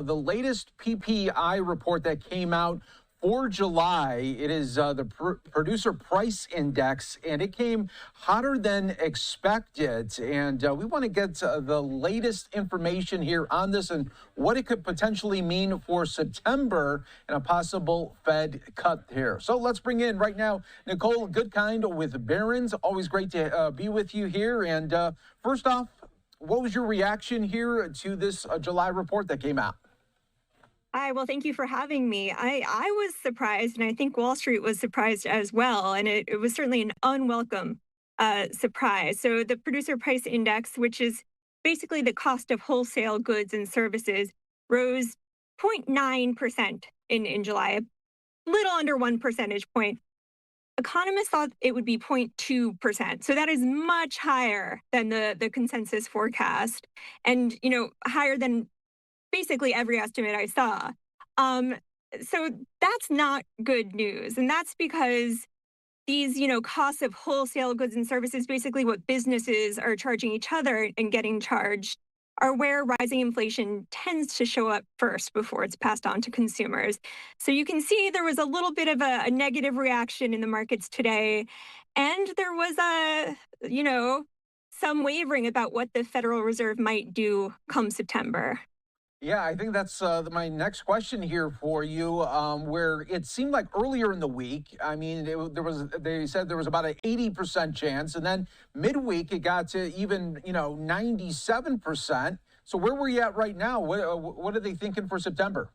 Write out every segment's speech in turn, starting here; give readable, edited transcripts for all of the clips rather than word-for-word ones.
The latest PPI report that came out for July, it is the producer price index, and it came hotter than expected. And we want to get the latest information here on this and what it could potentially mean for September and a possible Fed cut here. So let's bring in right now Nicole Goodkind with Barron's. Always great to be with you here. And first off, what was your reaction here to this July report that came out? Hi, well, thank you for having me. I was surprised, and I think Wall Street was surprised as well. And it was certainly an unwelcome surprise. So the producer price index, which is basically the cost of wholesale goods and services, rose 0.9% in July, a little under 1 percentage point. Economists thought it would be 0.2%. So that is much higher than the consensus forecast and, higher than basically every estimate I saw. So that's not good news. And that's because these, costs of wholesale goods and services, basically what businesses are charging each other and getting charged, are where rising inflation tends to show up first before it's passed on to consumers. So you can see there was a little bit of a negative reaction in the markets today. And there was some wavering about what the Federal Reserve might do come September. Yeah, I think that's my next question here for you. Where it seemed like earlier in the week, I mean, they said there was about an 80% chance, and then midweek it got to even 97%. So where were you at right now? What are they thinking for September?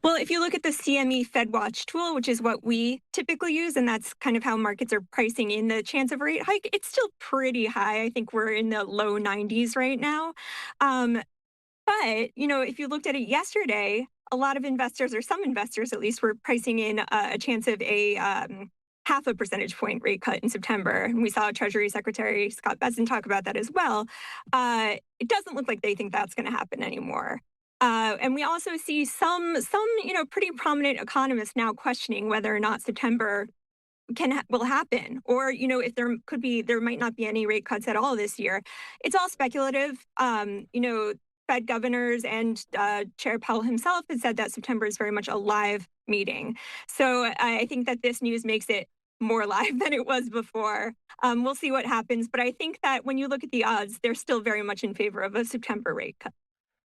Well, if you look at the CME FedWatch tool, which is what we typically use, and that's kind of how markets are pricing in the chance of a rate hike, it's still pretty high. I think we're in the low 90s right now. But, if you looked at it yesterday, a lot of investors, or some investors at least, were pricing in a chance of a half a percentage point rate cut in September. And we saw Treasury Secretary Scott Bessent talk about that as well. It doesn't look like they think that's going to happen anymore. And we also see some pretty prominent economists now questioning whether or not September will happen, or if there might not be any rate cuts at all this year. It's all speculative. Fed governors and Chair Powell himself has said that September is very much a live meeting. So I think that this news makes it more live than it was before. We'll see what happens. But I think that when you look at the odds, they're still very much in favor of a September rate cut.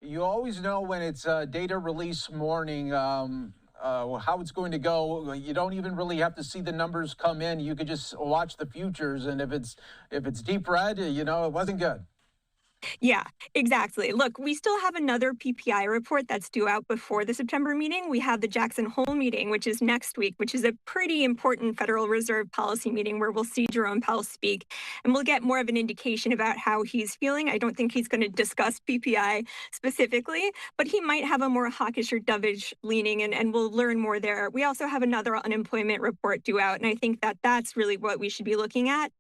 You always know when it's data release morning how it's going to go. You don't even really have to see the numbers come in. You could just watch the futures, and if it's deep red, it wasn't good. Yeah, exactly. Look, we still have another PPI report that's due out before the September meeting. We have the Jackson Hole meeting, which is next week, which is a pretty important Federal Reserve policy meeting where we'll see Jerome Powell speak, and we'll get more of an indication about how he's feeling. I don't think he's going to discuss PPI specifically, but he might have a more hawkish or dovish leaning, and we'll learn more there. We also have another unemployment report due out, and I think that that's really what we should be looking at.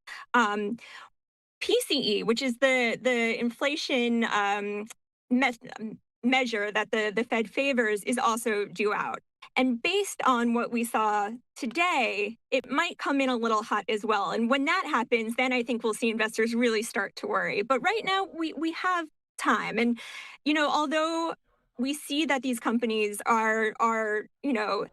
PCE, which is the inflation measure that the Fed favors, is also due out. And based on what we saw today, it might come in a little hot as well. And when that happens, then I think we'll see investors really start to worry. But right now, we have time. And, although we see that these companies are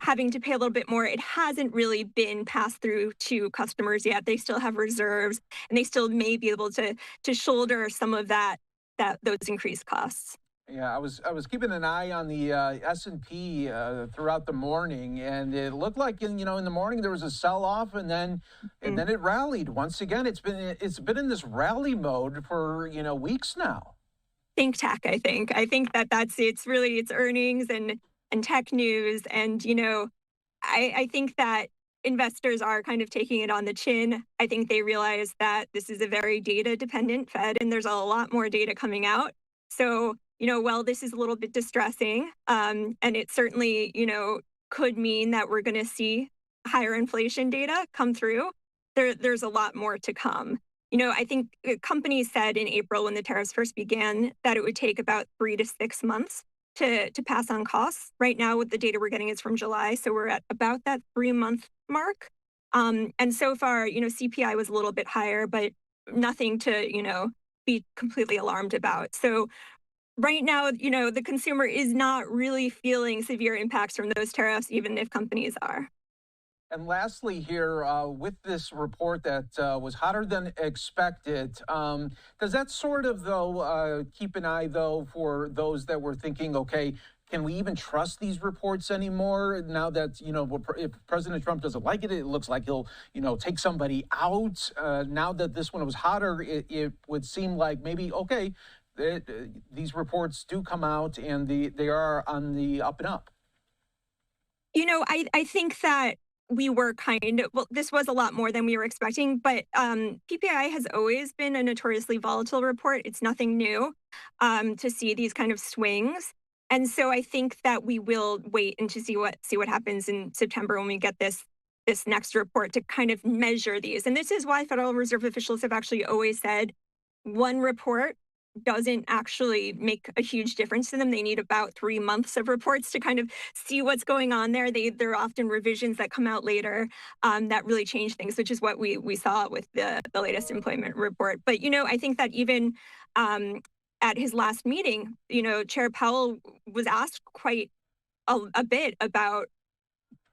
having to pay a little bit more, it hasn't really been passed through to customers yet. They still have reserves, and they still may be able to shoulder some of those increased costs. Yeah, I was keeping an eye on the S&P throughout the morning, and it looked like in the morning there was a sell-off, and then it rallied once again. It's been in this rally mode for weeks now. Think tech, I think. I think it's earnings and tech news. And, I think that investors are kind of taking it on the chin. I think they realize that this is a very data dependent Fed, and there's a lot more data coming out. So, while this is a little bit distressing, and it certainly, could mean that we're going to see higher inflation data come through, there's a lot more to come. I think companies said in April when the tariffs first began that it would take about 3 to 6 months to pass on costs. Right now, what the data we're getting is from July, so we're at about that 3-month mark. And so far, CPI was a little bit higher, but nothing to, be completely alarmed about. So right now, the consumer is not really feeling severe impacts from those tariffs, even if companies are. And lastly, here with this report that was hotter than expected, does that sort of though keep an eye though for those that were thinking, okay, can we even trust these reports anymore now that if President Trump doesn't like it, it looks like he'll take somebody out. Now that this one was hotter, it would seem like maybe okay, these reports do come out and they are on the up and up. I think that we were well, this was a lot more than we were expecting, but PPI has always been a notoriously volatile report. It's nothing new to see these kind of swings. And so I think that we will wait and to see what happens in September when we get this next report to kind of measure these. And this is why Federal Reserve officials have actually always said one report doesn't actually make a huge difference to them. They need about 3 months of reports to kind of see what's going on there. There are often revisions that come out later that really change things, which is what we saw with the latest employment report. But I think that even at his last meeting, Chair Powell was asked quite a bit about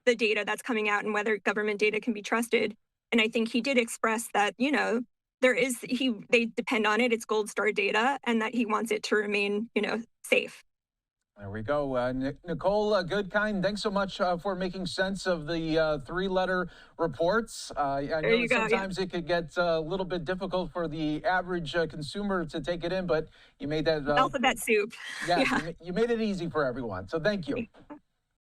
the data that's coming out and whether government data can be trusted. And I think he did express that, they depend on it. It's gold star data, and that he wants it to remain, safe. There we go. Nicole Goodkind, thanks so much for making sense of the three-letter reports. I There know you that go. Yeah. sometimes it could get a little bit difficult for the average consumer to take it in, but you made that, Alphabet soup. yeah, Yeah. you made it easy for everyone. So thank you.